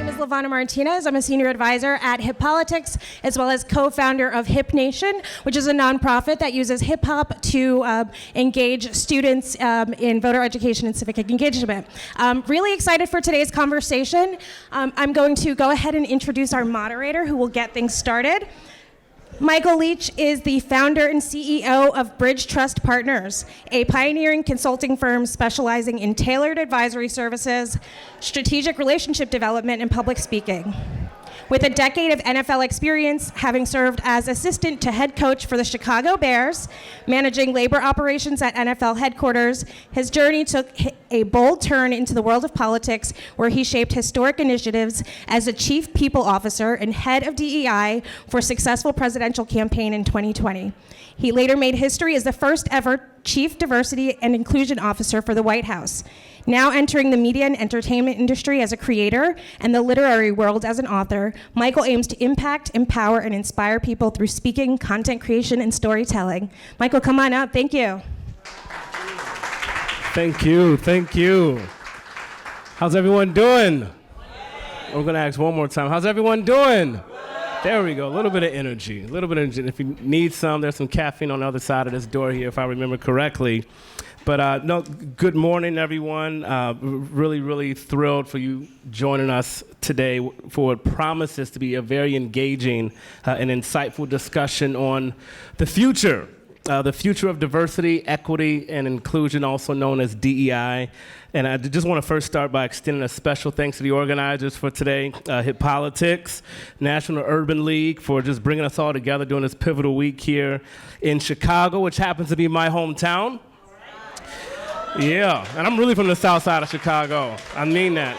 name is Lavana Martinez. I'm a senior advisor at Hip Politics, as well as co-founder of Hip Nation, which is a nonprofit that uses hip hop to engage students in voter education and civic engagement. Really excited for today's conversation. I'm going to go ahead and introduce our moderator, who will get things started. Michael Leach is the founder and CEO of BridgeTrust Partners, a pioneering consulting firm specializing in tailored advisory services, strategic relationship development, and public speaking. With a decade of NFL experience, having served as assistant to head coach for the Chicago Bears, managing labor operations at NFL headquarters, his journey took a bold turn into the world of politics, where he shaped historic initiatives as the chief people officer and head of DEI for a successful presidential campaign in 2020. He later made history as the first ever chief diversity and inclusion officer for the White House. Now entering the media and entertainment industry as a creator and the literary world as an author, Michael aims to impact, empower, and inspire people through speaking, content creation, and storytelling. Michael, come on up. Thank you. Thank you. How's everyone doing? I'm gonna ask one more time. How's everyone doing? There we go, a little bit of energy. If you need some, there's some caffeine on the other side of this door here, if I remember correctly. But no, good morning, everyone. Really thrilled for you joining us today for what promises to be a very engaging and insightful discussion on the future of diversity, equity, and inclusion, also known as DEI. And I just want to first start by extending a special thanks to the organizers for today, Hip Politics, National Urban League, for just bringing us all together during this pivotal week here in Chicago, which happens to be my hometown. Yeah, and I'm really from the south side of Chicago. I mean that.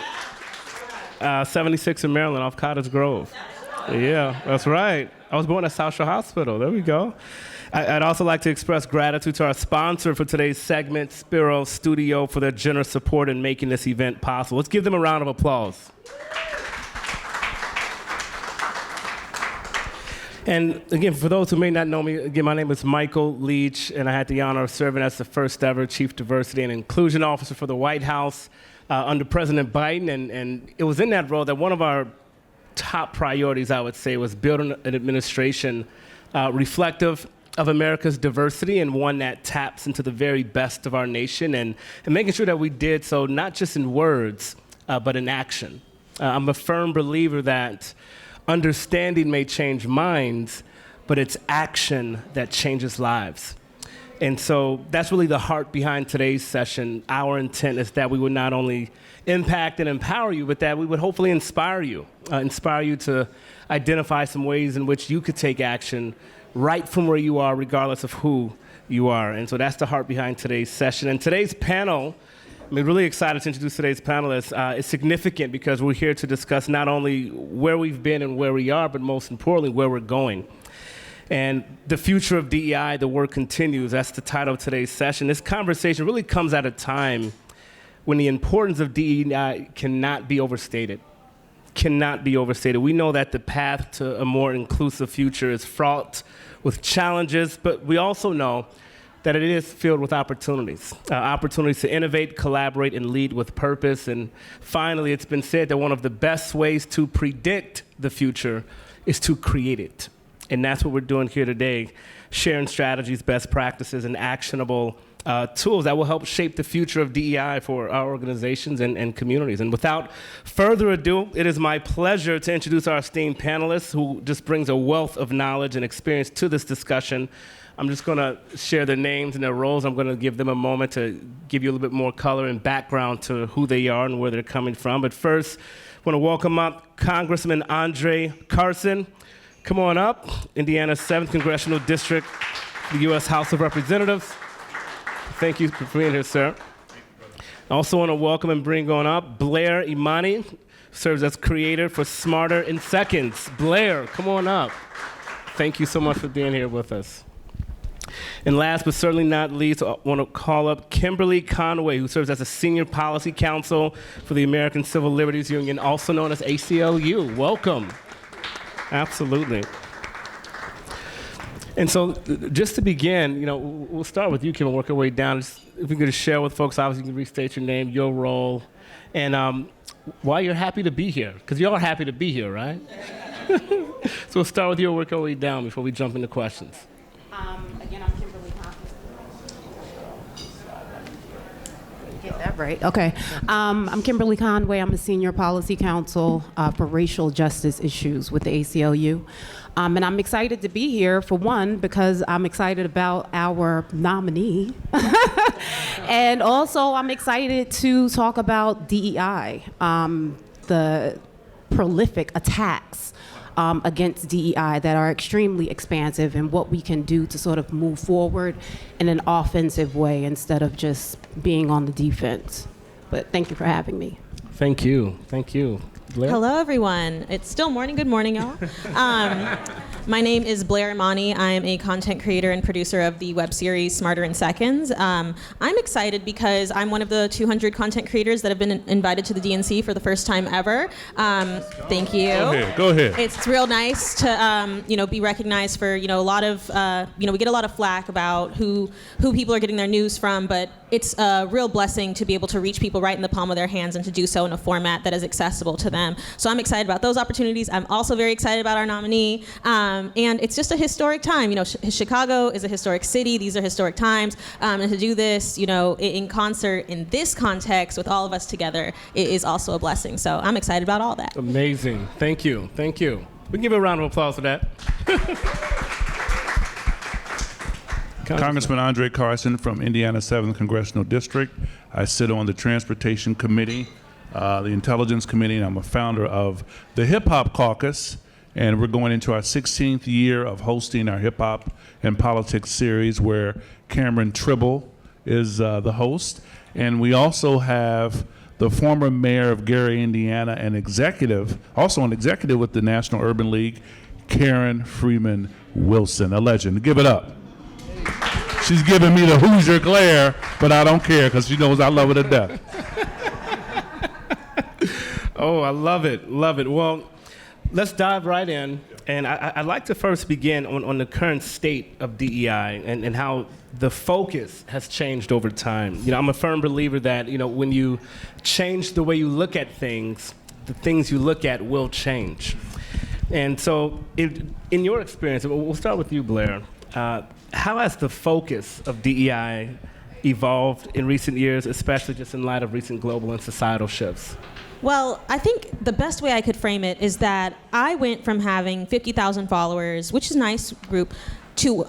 76 in Maryland off Cottage Grove. Yeah, that's right. I was born at South Shore Hospital. There we go. I'd also like to express gratitude to our sponsor for today's segment, Spiro Studio, for their generous support in making this event possible. Let's give them a round of applause. And again, for those who may not know me, again, my name is Michael Leach, and I had the honor of serving as the first ever Chief Diversity and Inclusion Officer for the White House under President Biden. And it was in that role that one of our top priorities, I would say, was building an administration reflective of America's diversity, and one that taps into the very best of our nation, and making sure that we did so not just in words, but in action. I'm a firm believer that understanding may change minds, but it's action that changes lives. And so that's really the heart behind today's session. Our intent is that we would not only impact and empower you, but that we would hopefully inspire you to identify some ways in which you could take action right from where you are, regardless of who you are. And so that's the heart behind today's session. And today's panel, I'm really excited to introduce today's panelists. It's significant because we're here to discuss not only where we've been and where we are, but most importantly, where we're going. And the future of DEI, the work continues. That's the title of today's session. This conversation really comes at a time when the importance of DEI cannot be overstated. We know that the path to a more inclusive future is fraught with challenges, but we also know that it is filled with opportunities to innovate, collaborate, and lead with purpose. And finally, it's been said that one of the best ways to predict the future is to create it. And that's what we're doing here today, sharing strategies, best practices, and actionable tools that will help shape the future of DEI for our organizations and communities. And without further ado, it is my pleasure to introduce our esteemed panelists, who just brings a wealth of knowledge and experience to this discussion. I'm just going to share their names and their roles. I'm going to give them a moment to give you a little bit more color and background to who they are and where they're coming from. But first, I want to welcome up Congressman André Carson. Come on up, Indiana's 7th Congressional District, the U.S. House of Representatives. Thank you for being here, sir. I also want to welcome and bring on up Blair Imani, serves as creator for Smarter in Seconds. Blair, come on up. Thank you so much for being here with us. And last but certainly not least, I want to call up Kimberly Conway, who serves as a senior policy counsel for the American Civil Liberties Union, also known as ACLU. Welcome. Absolutely. And so, just to begin, we'll start with you, Kim, and work our way down. Just, if we could just share with folks, obviously, you can restate your name, your role, and why you're happy to be here. Because you're all happy to be here, right? So we'll start with you and work our way down before we jump into questions. Again, I'm Kimberly Conway. Get that right. Okay. I'm Kimberly Conway. I'm a senior policy counsel for racial justice issues with the ACLU. And I'm excited to be here, for one, because I'm excited about our nominee. And also, I'm excited to talk about DEI, the prolific attacks against DEI that are extremely expansive, and what we can do to sort of move forward in an offensive way instead of just being on the defense. But thank you for having me. Thank you. Thank you. Blair? Hello, everyone. It's still morning. Good morning, y'all. My name is Blair Imani. I am a content creator and producer of the web series Smarter in Seconds. I'm excited because I'm one of the 200 content creators that have been invited to the DNC for the first time ever. Thank you. Go ahead. It's real nice to be recognized for a lot of we get a lot of flack about who people are getting their news from, but it's a real blessing to be able to reach people right in the palm of their hands and to do so in a format that is accessible to them. So I'm excited about those opportunities. I'm also very excited about our nominee. And it's just a historic time. Chicago is a historic city. These are historic times. And to do this, in concert in this context with all of us together, it is also a blessing. So I'm excited about all that. Amazing. Thank you. Thank you. We can give a round of applause for that. Congressman André Carson from Indiana 7th Congressional District. I sit on the Transportation Committee, the Intelligence Committee, and I'm a founder of the Hip Hop Caucus. And we're going into our 16th year of hosting our Hip Hop and Politics series, where Cameron Tribble is the host. And we also have the former mayor of Gary, Indiana, and also an executive with the National Urban League, Karen Freeman Wilson, a legend. Give it up. She's giving me the Hoosier glare, but I don't care because she knows I love her to death. Oh, I love it. Love it. Well, let's dive right in. And I'd like to first begin on the current state of DEI and how the focus has changed over time. I'm a firm believer that, when you change the way you look at things, the things you look at will change. And so in your experience, we'll start with you, Blair. How has the focus of DEI evolved in recent years, especially just in light of recent global and societal shifts? Well, I think the best way I could frame it is that I went from having 50,000 followers, which is a nice group, to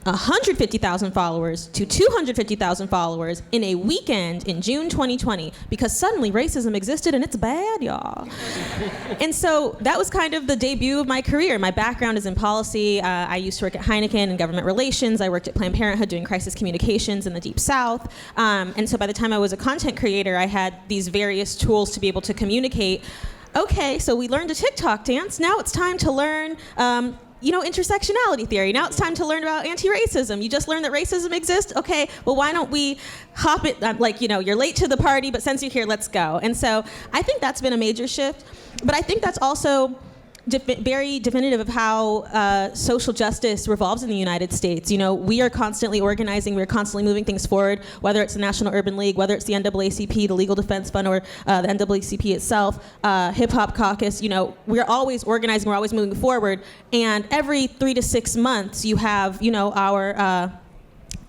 150,000 followers to 250,000 followers in a weekend in June 2020, because suddenly racism existed and it's bad, y'all. And so that was kind of the debut of my career. My background is in policy. I used to work at Heineken in government relations. I worked at Planned Parenthood doing crisis communications in the Deep South. And so by the time I was a content creator, I had these various tools to be able to communicate. Okay, so we learned a TikTok dance. Now it's time to learn intersectionality theory. Now it's time to learn about anti-racism. You just learned that racism exists? Okay, well, why don't we hop it, you're late to the party, but since you're here, let's go. And so I think that's been a major shift. But I think that's also very definitive of how social justice revolves in the United States. We are constantly organizing, we're constantly moving things forward, whether it's the National Urban League, whether it's the NAACP, the Legal Defense Fund, or the NAACP itself, Hip Hop Caucus. We're always organizing, we're always moving forward, and every 3 to 6 months you have, our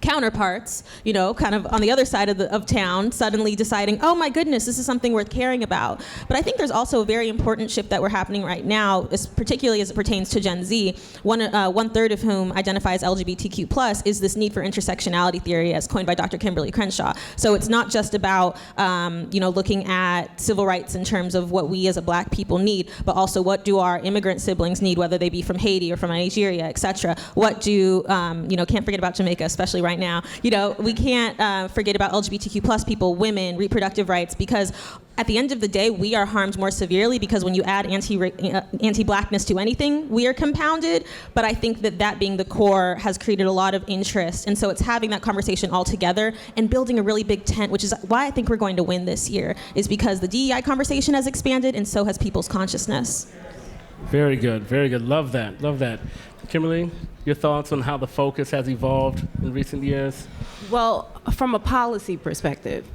counterparts, kind of on the other side of town, suddenly deciding, oh my goodness, this is something worth caring about. But I think there's also a very important shift that we're happening right now, particularly as it pertains to Gen Z, one third of whom identifies LGBTQ+, is this need for intersectionality theory as coined by Dr. Kimberly Crenshaw. So it's not just about, looking at civil rights in terms of what we as a Black people need, but also what do our immigrant siblings need, whether they be from Haiti or from Nigeria, et cetera. What do, can't forget about Jamaica, especially right now. We can't forget about LGBTQ+ people, women, reproductive rights, because at the end of the day, we are harmed more severely because when you add anti-Blackness to anything, we are compounded. But I think that being the core has created a lot of interest. And so it's having that conversation all together and building a really big tent, which is why I think we're going to win this year, is because the DEI conversation has expanded and so has people's consciousness. Very good, very good. Love that, love that. Kimberly, your thoughts on how the focus has evolved in recent years? Well, from a policy perspective,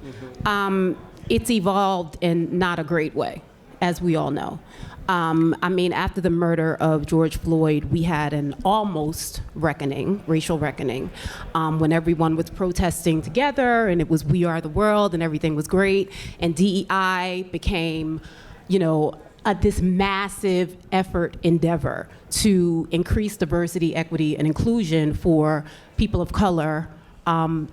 it's evolved in not a great way, as we all know. I mean, after the murder of George Floyd, we had an almost reckoning, racial reckoning, when everyone was protesting together and it was "We Are the World" and everything was great, and DEI became, this massive effort endeavor to increase diversity, equity, and inclusion for people of color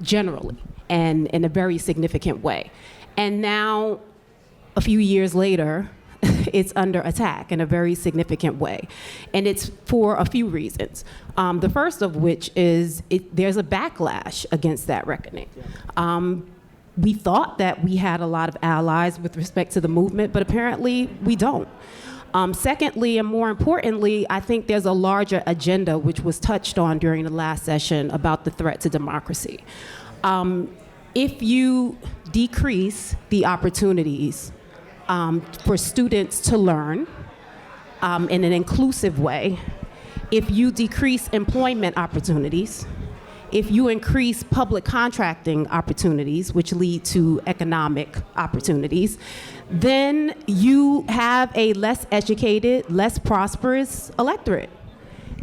generally, and in a very significant way. And now, a few years later, it's under attack in a very significant way. And it's for a few reasons. The first of which is there's a backlash against that reckoning. We thought that we had a lot of allies with respect to the movement, but apparently we don't. Secondly, and more importantly, I think there's a larger agenda which was touched on during the last session about the threat to democracy. If you decrease the opportunities for students to learn in an inclusive way, if you decrease employment opportunities, if you increase public contracting opportunities, which lead to economic opportunities, then you have a less educated, less prosperous electorate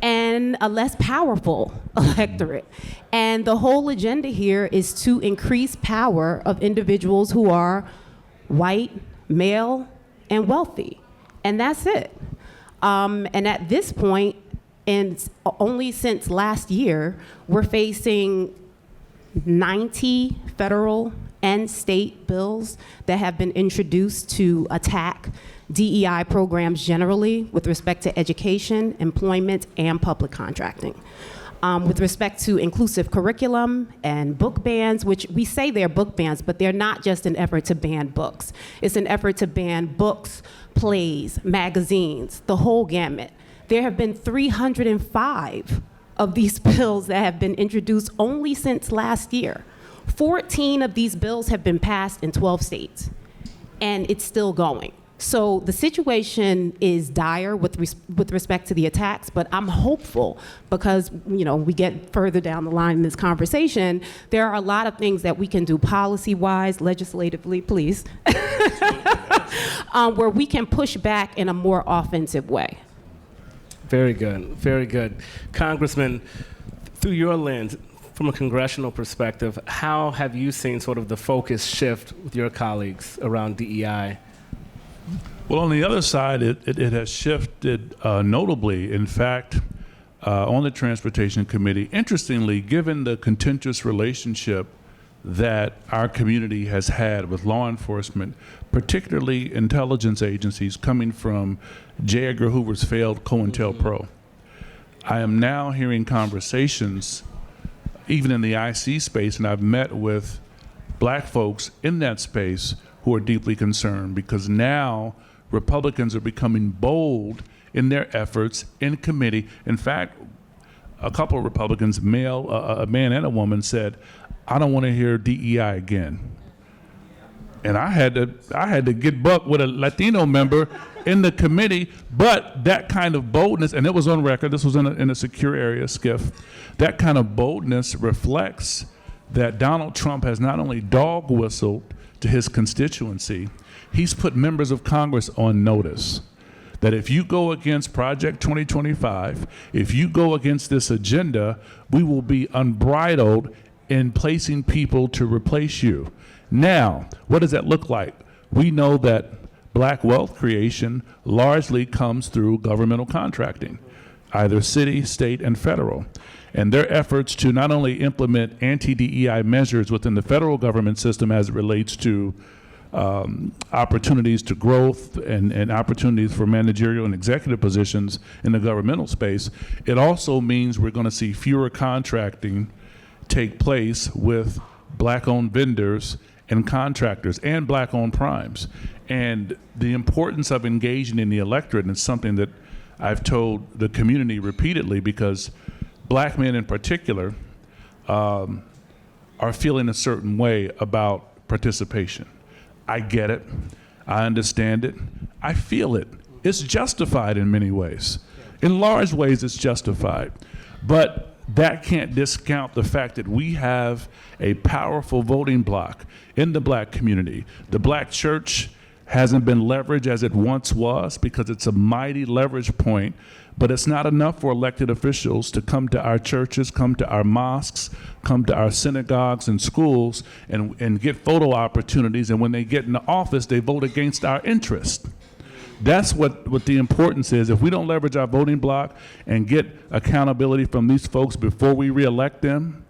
and a less powerful electorate. And the whole agenda here is to increase power of individuals who are white, male, and wealthy. And that's it. And at this point, and only since last year, we're facing 90 federal and state bills that have been introduced to attack DEI programs generally with respect to education, employment, and public contracting. With respect to inclusive curriculum and book bans, which we say they're book bans, but they're not just an effort to ban books. It's an effort to ban books, plays, magazines, the whole gamut. There have been 305 of these bills that have been introduced only since last year. 14 of these bills have been passed in 12 states, and it's still going. So the situation is dire with respect to the attacks, but I'm hopeful because, we get further down the line in this conversation, there are a lot of things that we can do policy-wise, legislatively, please, where we can push back in a more offensive way. Very good, very good. Congressman, through your lens, from a congressional perspective, how have you seen sort of the focus shift with your colleagues around DEI? Well, on the other side, it has shifted notably. In fact, on the Transportation Committee, interestingly, given the contentious relationship that our community has had with law enforcement, particularly intelligence agencies coming from J. Edgar Hoover's failed COINTELPRO, I am now hearing conversations, even in the IC space, and I've met with black folks in that space who are deeply concerned because now Republicans are becoming bold in their efforts in committee. In fact, a couple of Republicans, a man and a woman, said, "I don't want to hear DEI again." And I had to get buck with a Latino member in the committee, but that kind of boldness, and it was on record, this was in a secure area, SCIF, that kind of boldness reflects that Donald Trump has not only dog whistled to his constituency, he's put members of Congress on notice that if you go against Project 2025, if you go against this agenda, we will be unbridled in placing people to replace you. Now, what does that look like? We know that black wealth creation largely comes through governmental contracting, either city, state, and federal. And their efforts to not only implement anti-DEI measures within the federal government system as it relates to opportunities to growth and opportunities for managerial and executive positions in the governmental space, it also means we're going to see fewer contracting take place with black-owned vendors and contractors and black-owned primes. And the importance of engaging in the electorate is something that I've told the community repeatedly because black men in particular are feeling a certain way about participation. I get it. I understand it. I feel it. It's justified in many ways. In large ways, it's justified. But that can't discount the fact that we have a powerful voting bloc in the black community. The black church hasn't been leveraged as it once was because it's a mighty leverage point, but it's not enough for elected officials to come to our churches, come to our mosques, come to our synagogues and schools and get photo opportunities, and when they get into office, they vote against our interest. That's what the importance is. If we don't leverage our voting bloc and get accountability from these folks before we reelect them,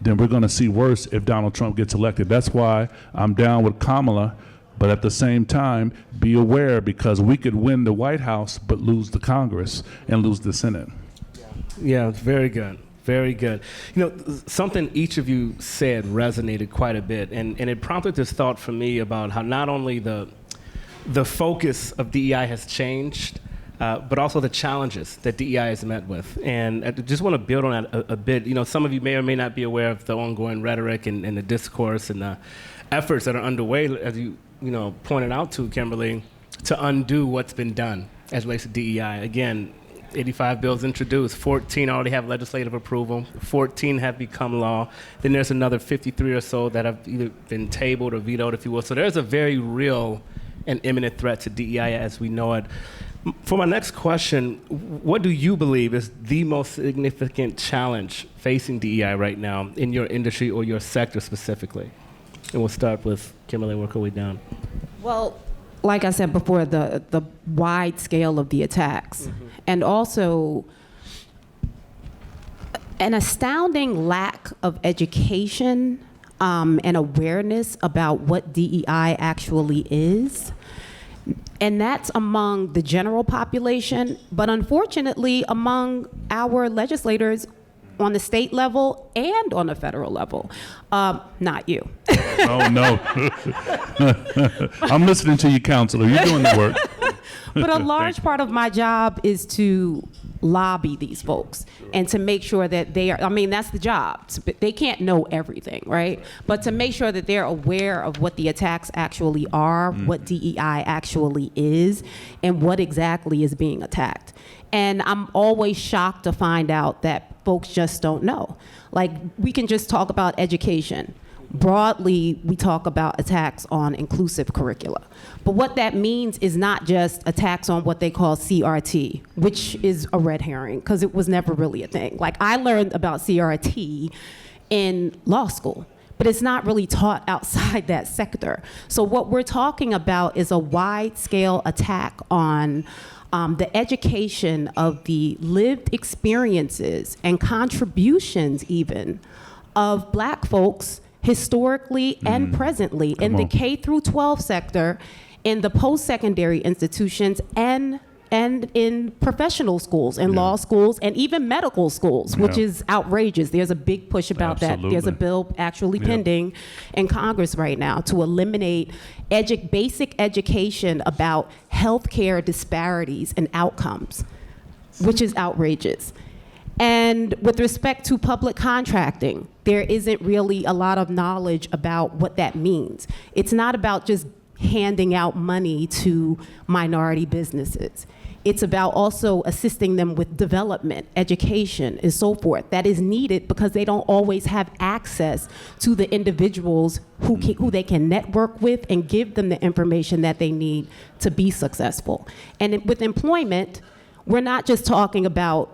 then we're going to see worse if Donald Trump gets elected. That's why I'm down with Kamala, but at the same time, be aware, because we could win the White House but lose the Congress and lose the Senate. Yeah, very good. Very good. You know, something each of you said resonated quite a bit, and it prompted this thought for me about how not only the focus of DEI has changed, but also the challenges that DEI is met with. And I just want to build on that a bit. You know, some of you may or may not be aware of the ongoing rhetoric and the discourse and the efforts that are underway, as you pointed out to, Kimberly, to undo what's been done as relates to DEI. Again, 85 bills introduced, 14 already have legislative approval, 14 have become law. Then there's another 53 or so that have either been tabled or vetoed, if you will. So there's a very real and imminent threat to DEI as we know it. For my next question, what do you believe is the most significant challenge facing DEI right now in your industry or your sector specifically? And we'll start with Kimberly and work our way down. Well, like I said before, the wide scale of the attacks, and also an astounding lack of education and awareness about what DEI actually is. And that's among the general population, but unfortunately among our legislators on the state level and on the federal level. Not you. Oh, no. I'm listening to you, counselor. You're doing the work. But a large part of my job is to lobby these folks and to make sure that they are, that's the job. They can't know everything, right? But to make sure that they're aware of what the attacks actually are, what DEI actually is, and what exactly is being attacked. And I'm always shocked to find out that folks just don't know. Like, we can just talk about education. Broadly, we talk about attacks on inclusive curricula. But what that means is not just attacks on what they call CRT, which is a red herring, because it was never really a thing. Like, I learned about CRT in law school, but it's not really taught outside that sector. So what we're talking about is a wide-scale attack on the education of the lived experiences and contributions even of Black folks historically and presently in the K through 12 sector, in the post-secondary institutions, and in professional schools and law schools and even medical schools, which is outrageous. There's a big push about that. There's a bill actually pending in Congress right now to eliminate basic education about healthcare disparities and outcomes, which is outrageous. And with respect to public contracting, there isn't really a lot of knowledge about what that means. It's not about just handing out money to minority businesses. It's about also assisting them with development, education, and so forth. That is needed because they don't always have access to the individuals who they can network with and give them the information that they need to be successful. And with employment, we're not just talking about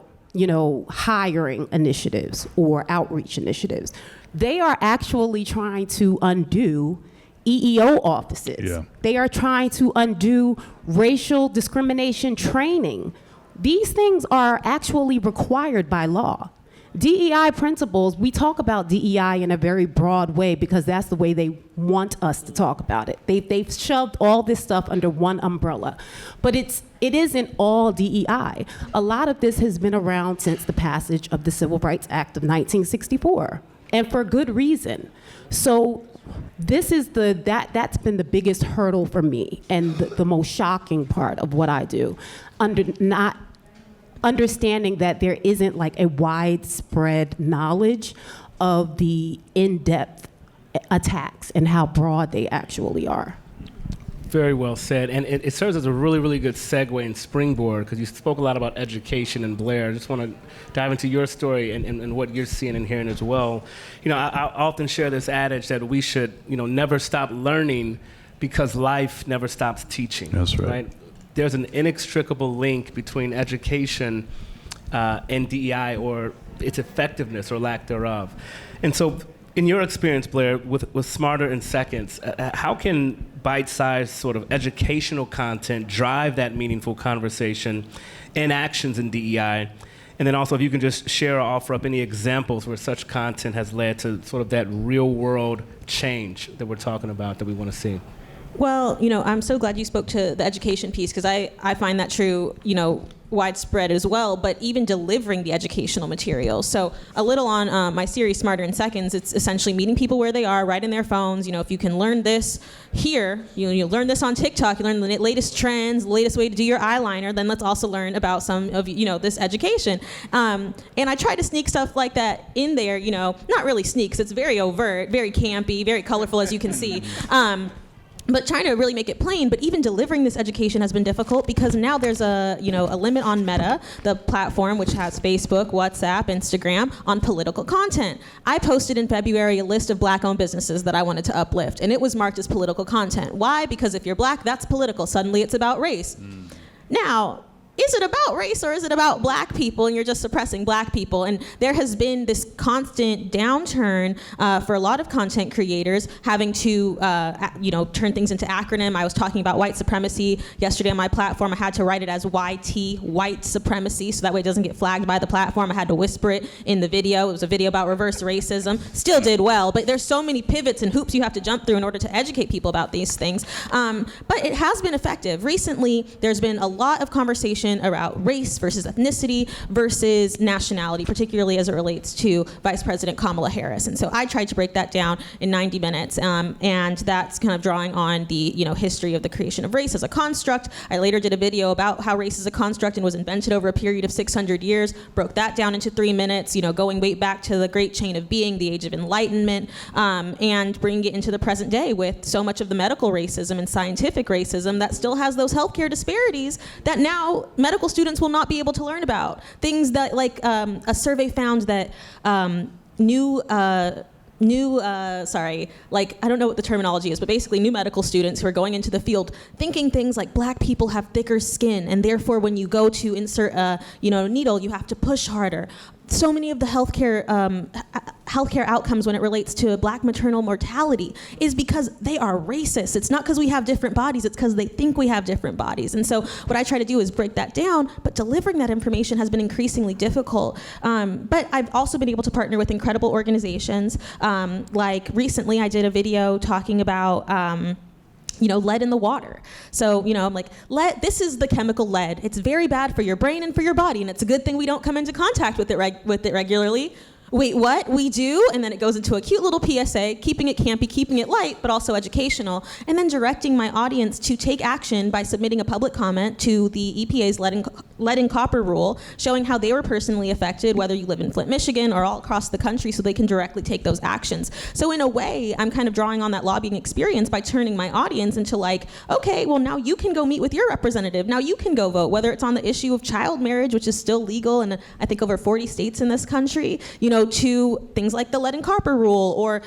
hiring initiatives or outreach initiatives. They are actually trying to undo EEO offices. Yeah. They are trying to undo racial discrimination training. These things are actually required by law. DEI principles, we talk about DEI in a very broad way because that's the way they want us to talk about it. They've shoved all this stuff under one umbrella. But it isn't all DEI. A lot of this has been around since the passage of the Civil Rights Act of 1964, and for good reason. So this is that's been the biggest hurdle for me and the most shocking part of what I do, not understanding that there isn't like a widespread knowledge of the in-depth attacks and how broad they actually are. Very well said. And it serves as a really, really good segue and springboard, because you spoke a lot about education and Blair. I just want to dive into your story and what you're seeing and hearing as well. I often share this adage that we should, never stop learning, because life never stops teaching. That's right. There's an inextricable link between education and DEI, or its effectiveness or lack thereof. And so, in your experience, Blair, with Smarter in Seconds, how can bite-sized sort of educational content drive that meaningful conversation and actions in DEI? And then also, if you can just share or offer up any examples where such content has led to sort of that real-world change that we're talking about that we want to see. Well, I'm so glad you spoke to the education piece, because I find that true, widespread as well, but even delivering the educational material. So a little on my series, Smarter in Seconds, it's essentially meeting people where they are, right in their phones. If you can learn this here, you learn this on TikTok, you learn the latest trends, the latest way to do your eyeliner, then let's also learn about some of, this education. And I try to sneak stuff like that in there, not really sneak, 'cause it's very overt, very campy, very colorful, as you can see. But trying to really make it plain, but even delivering this education has been difficult, because now there's a limit on Meta, the platform which has Facebook, WhatsApp, Instagram, on political content. I posted in February a list of Black-owned businesses that I wanted to uplift, and it was marked as political content. Why? Because if you're Black, that's political. Suddenly it's about race. Now, is it about race, or is it about Black people and you're just suppressing Black people? And there has been this constant downturn for a lot of content creators having to turn things into acronym. I was talking about white supremacy yesterday on my platform. I had to write it as YT, white supremacy, so that way it doesn't get flagged by the platform. I had to whisper it in the video. It was a video about reverse racism. Still did well, but there's so many pivots and hoops you have to jump through in order to educate people about these things. But it has been effective. Recently, there's been a lot of conversation about race versus ethnicity versus nationality, particularly as it relates to Vice President Kamala Harris. And so I tried to break that down in 90 minutes, and that's kind of drawing on the history of the creation of race as a construct. I later did a video about how race is a construct and was invented over a period of 600 years, broke that down into 3 minutes, going way back to the Great Chain of Being, the Age of Enlightenment, and bringing it into the present day with so much of the medical racism and scientific racism that still has those healthcare disparities that now medical students will not be able to learn about. Things that, like, a survey found that I don't know what the terminology is, but basically new medical students who are going into the field thinking things like Black people have thicker skin, and therefore when you go to insert a needle, you have to push harder. So many of the healthcare outcomes when it relates to Black maternal mortality is because they are racist. It's not because we have different bodies, it's because they think we have different bodies. And so what I try to do is break that down, but delivering that information has been increasingly difficult. But I've also been able to partner with incredible organizations. Like recently I did a video talking about lead in the water. So, I'm like, this is the chemical lead. It's very bad for your brain and for your body, and it's a good thing we don't come into contact with it regularly. Wait, what? We do? And then it goes into a cute little PSA, keeping it campy, keeping it light, but also educational, and then directing my audience to take action by submitting a public comment to the EPA's lead and copper rule, showing how they were personally affected, whether you live in Flint, Michigan, or all across the country, so they can directly take those actions. So in a way, I'm kind of drawing on that lobbying experience by turning my audience into like, okay, well now you can go meet with your representative. Now you can go vote, whether it's on the issue of child marriage, which is still legal in I think over 40 states in this country, to things like the lead and copper rule, or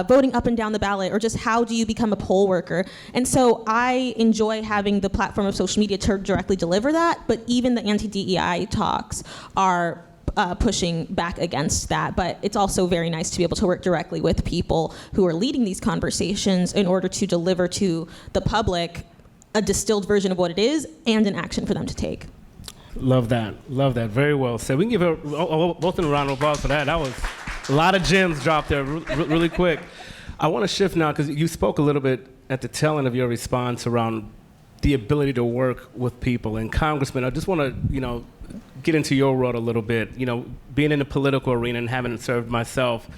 voting up and down the ballot, or just how do you become a poll worker. And so I enjoy having the platform of social media to directly deliver that, but even the anti-DEI talks are pushing back against that. But it's also very nice to be able to work directly with people who are leading these conversations in order to deliver to the public a distilled version of what it is and an action for them to take. Love that. Very well said. We can give her both a round of applause for that. That was a lot of gems dropped there really quick. I want to shift now, because you spoke a little bit at the tail end of your response around the ability to work with people. And Congressman, I just want to, get into your world a little bit. Being in the political arena and having served myself,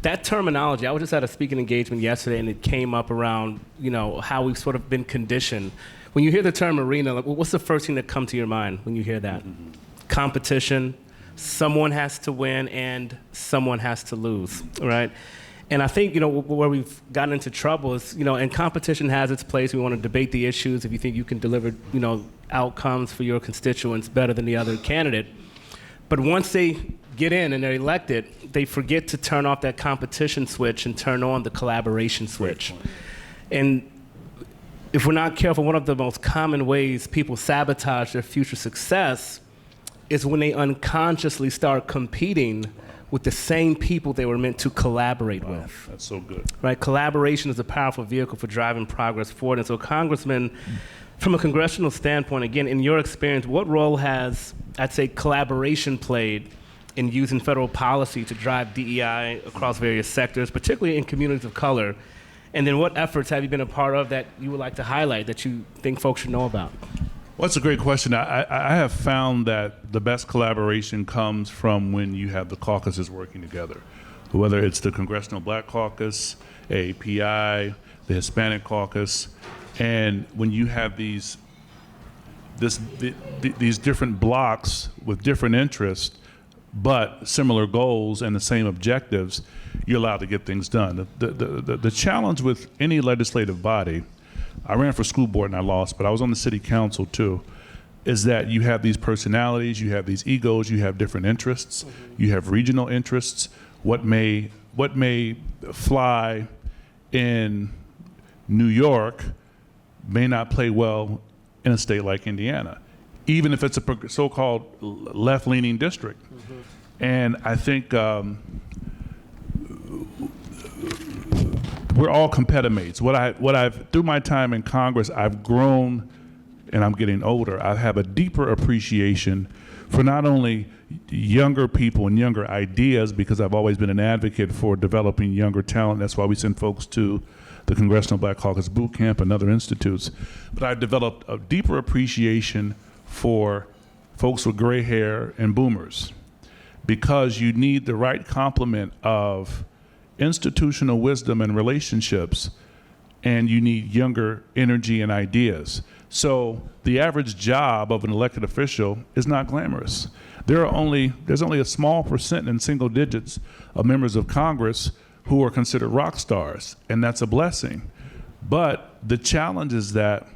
that terminology, I was just at a speaking engagement yesterday, and it came up around, how we've sort of been conditioned. When you hear the term arena, like, what's the first thing that comes to your mind when you hear that? Mm-hmm. Competition, someone has to win and someone has to lose, right? And I think, where we've gotten into trouble is, and competition has its place. We want to debate the issues. If you think you can deliver, outcomes for your constituents better than the other candidate. But once they get in and they're elected, they forget to turn off that competition switch and turn on the collaboration switch. And if we're not careful, one of the most common ways people sabotage their future success is when they unconsciously start competing with the same people they were meant to collaborate with. That's so good. Right? Collaboration is a powerful vehicle for driving progress forward. And so, Congressman, from a congressional standpoint, again, in your experience, what role has, I'd say, collaboration played in using federal policy to drive DEI across various sectors, particularly in communities of color? And then what efforts have you been a part of that you would like to highlight that you think folks should know about? Well, that's a great question. I have found that the best collaboration comes from when you have the caucuses working together, whether it's the Congressional Black Caucus, API, the Hispanic Caucus, and when you have these different blocks with different interests, but similar goals and the same objectives, you're allowed to get things done. The challenge with any legislative body, I ran for school board and I lost, but I was on the city council too, is that you have these personalities, you have these egos, you have different interests, you have regional interests. What may fly in New York may not play well in a state like Indiana, even if it's a so-called left-leaning district. And I think we're all competimates. What I've through my time in Congress, I've grown, and I'm getting older. I have a deeper appreciation for not only younger people and younger ideas, because I've always been an advocate for developing younger talent. That's why we send folks to the Congressional Black Caucus Boot Camp and other institutes. But I've developed a deeper appreciation for folks with gray hair and boomers, because you need the right complement of institutional wisdom and relationships, and you need younger energy and ideas. So the average job of an elected official is not glamorous. There's only a small percent in single digits of members of Congress who are considered rock stars, and that's a blessing. But the challenge is that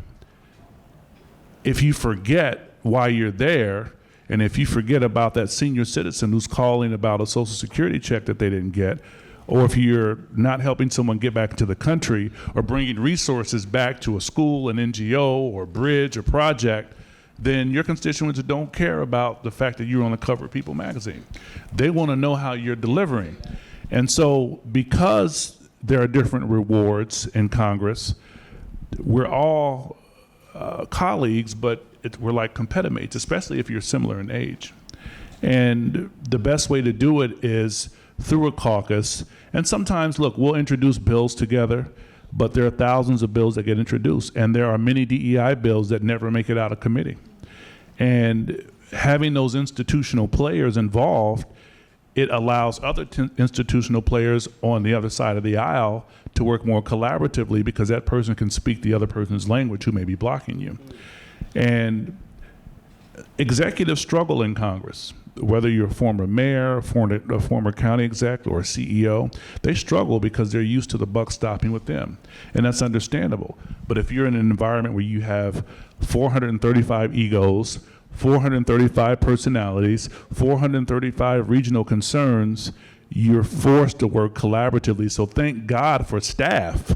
if you forget why you're there, and if you forget about that senior citizen who's calling about a Social Security check that they didn't get, or if you're not helping someone get back into the country or bringing resources back to a school, an NGO, or bridge or project, then your constituents don't care about the fact that you're on the cover of People magazine. They want to know how you're delivering. And so because there are different rewards in Congress, we're all colleagues, but we're like competimates, especially if you're similar in age. And the best way to do it is through a caucus. And sometimes, look, we'll introduce bills together, but there are thousands of bills that get introduced, and there are many DEI bills that never make it out of committee. And having those institutional players involved, it allows other institutional players on the other side of the aisle to work more collaboratively, because that person can speak the other person's language who may be blocking you. And executives struggle in Congress. Whether you're a former mayor, a former county exec, or a CEO, they struggle because they're used to the buck stopping with them. And that's understandable. But if you're in an environment where you have 435 egos, 435 personalities, 435 regional concerns, you're forced to work collaboratively. So thank God for staff,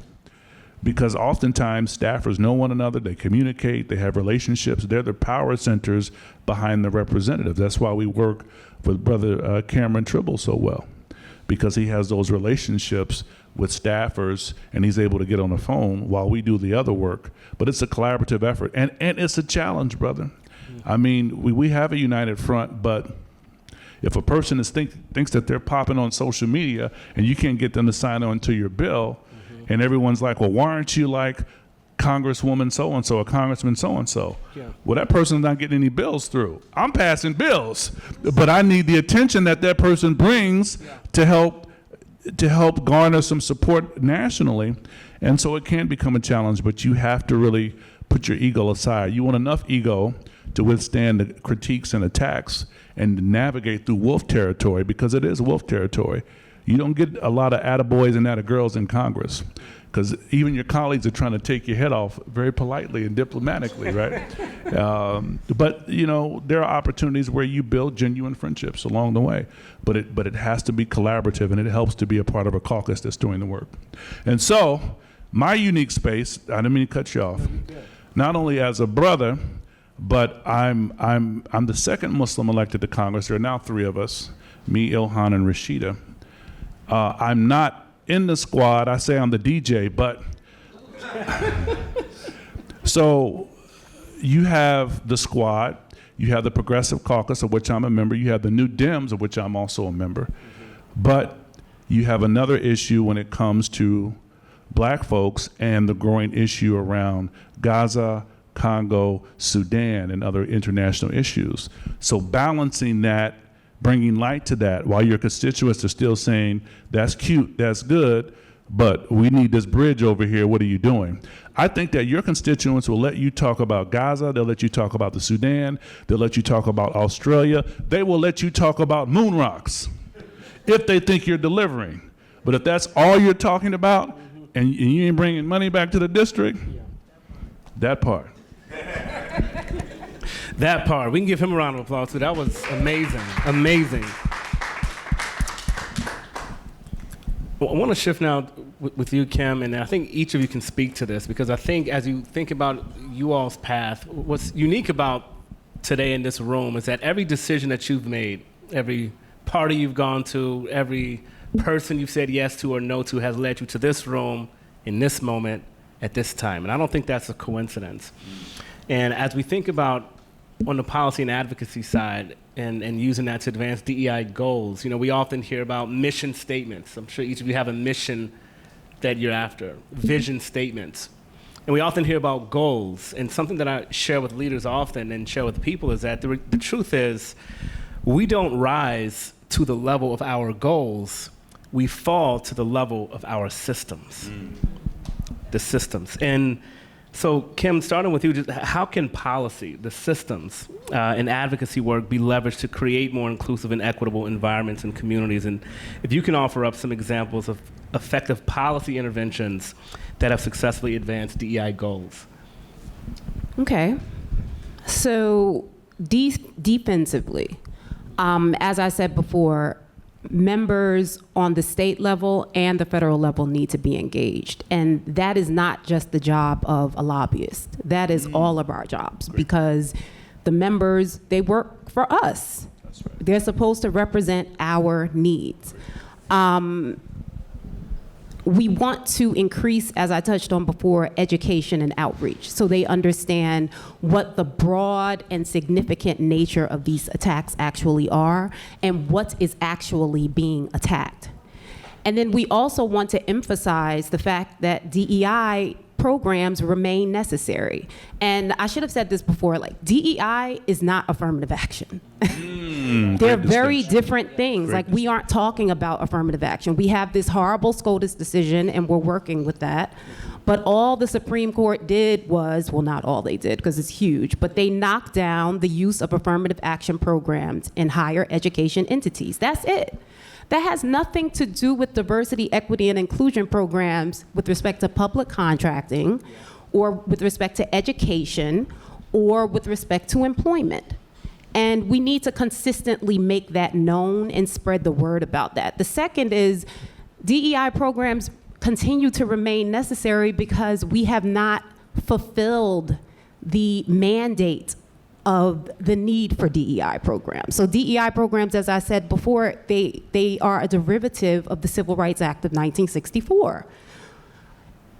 because oftentimes staffers know one another, they communicate, they have relationships, they're the power centers behind the representatives. That's why we work with Brother Cameron Tribble so well, because he has those relationships with staffers and he's able to get on the phone while we do the other work. But it's a collaborative effort, and it's a challenge, brother. I mean, we have a united front, but if a person thinks that they're popping on social media and you can't get them to sign on to your bill, and everyone's like, well, why aren't you like Congresswoman so-and-so or Congressman so-and-so? Yeah. Well, that person's not getting any bills through. I'm passing bills, but I need the attention that person brings to help garner some support nationally. And so it can become a challenge, but you have to really put your ego aside. You want enough ego to withstand the critiques and attacks and navigate through wolf territory, because it is wolf territory. You don't get a lot of attaboys and attagirls in Congress, because even your colleagues are trying to take your head off very politely and diplomatically, right? But there are opportunities where you build genuine friendships along the way, but it has to be collaborative, and it helps to be a part of a caucus that's doing the work. And so, my unique space, I didn't mean to cut you off, not only as a brother, but I'm the second Muslim elected to Congress. There are now 3 of us, me, Ilhan, and Rashida. I'm not in the squad. I say I'm the DJ, but so you have the squad, you have the Progressive Caucus, of which I'm a member, you have the New Dems, of which I'm also a member, but you have another issue when it comes to black folks and the growing issue around Gaza, Congo, Sudan, and other international issues. So balancing that, bringing light to that, while your constituents are still saying, that's cute, that's good, but we need this bridge over here, what are you doing? I think that your constituents will let you talk about Gaza, they'll let you talk about the Sudan, they'll let you talk about Australia, they will let you talk about moon rocks if they think you're delivering. But if that's all you're talking about, and you ain't bringing money back to the district, that part. That part. We can give him a round of applause, too. That was amazing. Amazing. Well, I want to shift now with you, Kim, and I think each of you can speak to this, because I think as you think about you all's path, what's unique about today in this room is that every decision that you've made, every party you've gone to, every person you've said yes to or no to has led you to this room in this moment at this time. And I don't think that's a coincidence. And as we think about on the policy and advocacy side and using that to advance DEI goals, we often hear about mission statements. I'm sure each of you have a mission that you're after, vision statements. And we often hear about goals. And something that I share with leaders often and share with people is that the truth is we don't rise to the level of our goals, we fall to the level of our systems. The systems. And so, Kim, starting with you, just how can policy, the systems, and advocacy work be leveraged to create more inclusive and equitable environments and communities? And if you can offer up some examples of effective policy interventions that have successfully advanced DEI goals. Okay. So, defensively, as I said before, members on the state level and the federal level need to be engaged. And that is not just the job of a lobbyist. That is all of our jobs. Great. Because the members, they work for us. That's right. They're supposed to represent our needs. We want to increase, as I touched on before, education and outreach, so they understand what the broad and significant nature of these attacks actually are and what is actually being attacked. And then we also want to emphasize the fact that DEI programs remain necessary. And I should have said this before, DEI is not affirmative action. They're very different things. We aren't talking about affirmative action. We have this horrible SCOTUS decision, and we're working with that. But all the Supreme Court did was, well, not all they did, because it's huge, but they knocked down the use of affirmative action programs in higher education entities. That's it. That has nothing to do with diversity, equity, and inclusion programs with respect to public contracting, or with respect to education, or with respect to employment. And we need to consistently make that known and spread the word about that. The second is DEI programs continue to remain necessary because we have not fulfilled the mandate of the need for DEI programs. So DEI programs, as I said before, they are a derivative of the Civil Rights Act of 1964.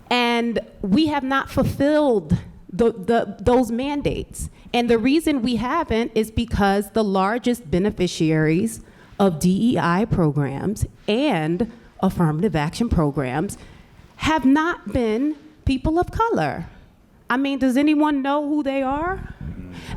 And we have not fulfilled those mandates. And the reason we haven't is because the largest beneficiaries of DEI programs and affirmative action programs have not been people of color. I mean, does anyone know who they are?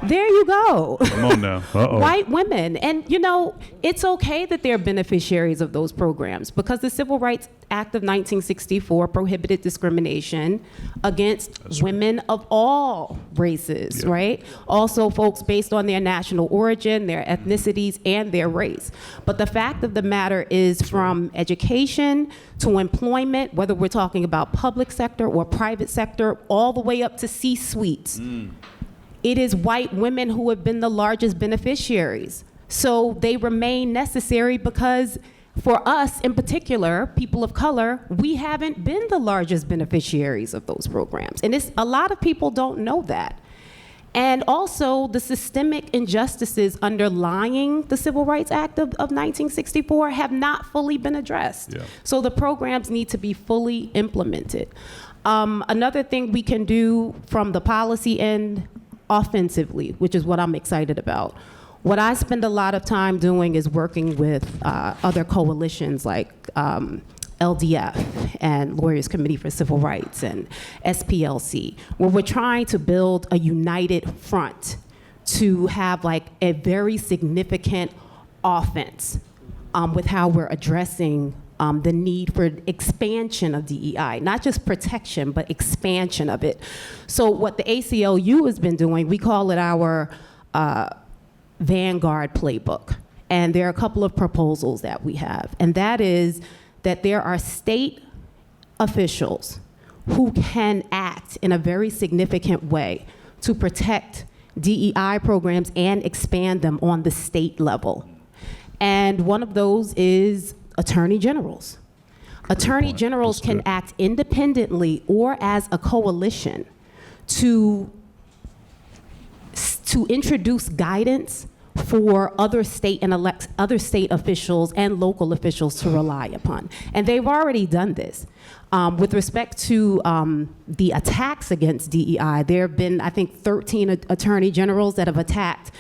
There you go. Come on now. Uh-oh. White women. And, you know, it's okay that they're beneficiaries of those programs because the Civil Rights Act of 1964 prohibited discrimination against women of all races, right? Also folks based on their national origin, their ethnicities, and their race. But the fact of the matter is from education to employment, whether we're talking about public sector or private sector, all the way up to C-suites, it is white women who have been the largest beneficiaries. So they remain necessary because for us in particular, people of color, we haven't been the largest beneficiaries of those programs. And a lot of people don't know that. And also the systemic injustices underlying the Civil Rights Act of 1964 have not fully been addressed. Yeah. So the programs need to be fully implemented. Another thing we can do from the policy end offensively, which is what I'm excited about. What I spend a lot of time doing is working with other coalitions like LDF and Lawyers Committee for Civil Rights and SPLC, where we're trying to build a united front to have like a very significant offense with how we're addressing the need for expansion of DEI, not just protection, but expansion of it. So what the ACLU has been doing, we call it our Vanguard playbook. And there are a couple of proposals that we have. And that is that there are state officials who can act in a very significant way to protect DEI programs and expand them on the state level. And one of those is attorney generals. Attorney generals can act independently or as a coalition to introduce guidance for other state and other state officials and local officials to rely upon. And they've already done this. With respect to the attacks against DEI, there have been, I think, 13 attorney generals that have attacked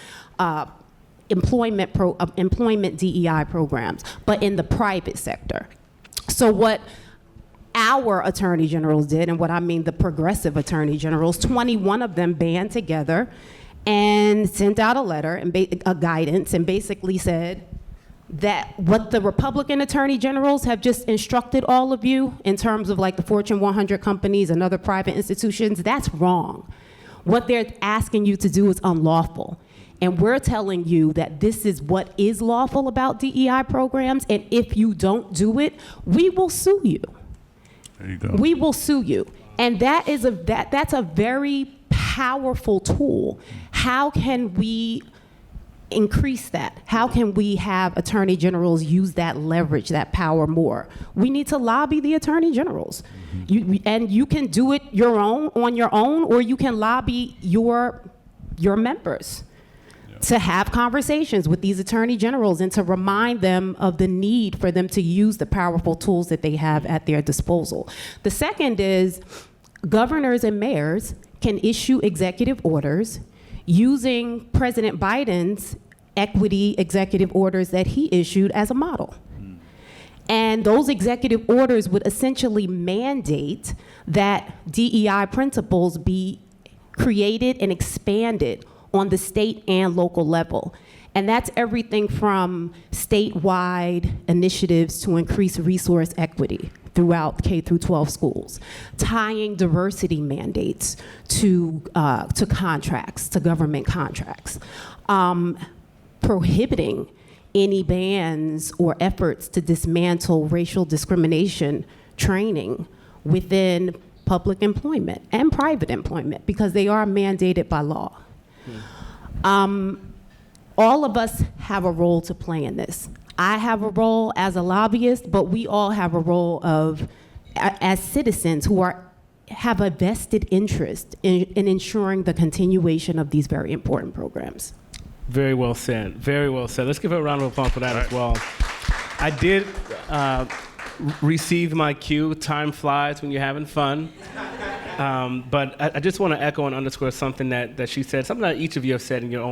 employment DEI programs, but in the private sector. So what our attorney generals did, and what I mean the progressive attorney generals, 21 of them band together and sent out a letter and a guidance and basically said that what the Republican attorney generals have just instructed all of you in terms of like the Fortune 100 companies and other private institutions, that's wrong. What they're asking you to do is unlawful. And we're telling you that this is what is lawful about DEI programs, and if you don't do it, we will sue you. There you go. We will sue you. And that is that's a very powerful tool. How can we increase that? How can we have attorney generals use that leverage, that power more? We need to lobby the attorney generals. And you can do it on your own, or you can lobby your members to have conversations with these attorney generals and to remind them of the need for them to use the powerful tools that they have at their disposal. The second is governors and mayors can issue executive orders using President Biden's equity executive orders that he issued as a model. And those executive orders would essentially mandate that DEI principles be created and expanded on the state and local level. And that's everything from statewide initiatives to increase resource equity throughout K through 12 schools, tying diversity mandates to contracts, to government contracts, prohibiting any bans or efforts to dismantle racial discrimination training within public employment and private employment because they are mandated by law. All of us have a role to play in this. I have a role as a lobbyist, but we all have a role as citizens who have a vested interest in ensuring the continuation of these very important programs. Very well said. Very well said. Let's give her a round of applause for that as well. I did receive my cue. Time flies when you're having fun. But I just want to echo and underscore something that she said, something that each of you have said in your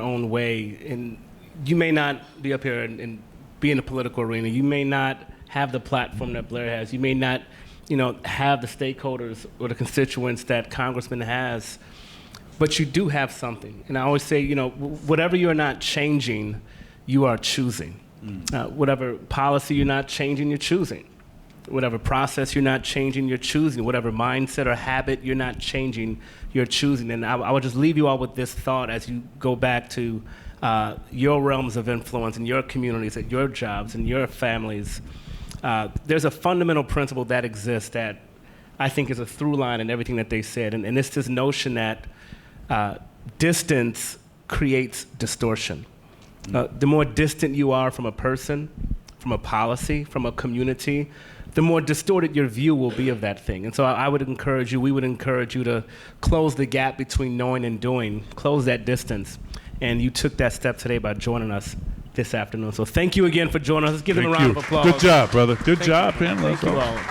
own way. And you may not be up here and be in the political arena. You may not have the platform that Blair has. You may not, have the stakeholders or the constituents that Congressman has. but you do have something. And I always say, whatever you're not changing, you are choosing. Whatever policy you're not changing, you're choosing. Whatever process you're not changing, you're choosing. Whatever mindset or habit you're not changing, you're choosing. And I would just leave you all with this thought as you go back to your realms of influence in your communities, at your jobs, and your families. There's a fundamental principle that exists that I think is a through line in everything that they said. And it's this notion that distance creates distortion. The more distant you are from a person, from a policy, from a community, the more distorted your view will be of that thing. And so we would encourage you to close the gap between knowing and doing, close that distance. And you took that step today by joining us this afternoon. So thank you again for joining us. Let's give them a round of applause. Good job, brother. Good job, panelists.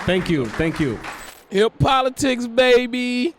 Thank you all. Thank you. Hip politics, baby.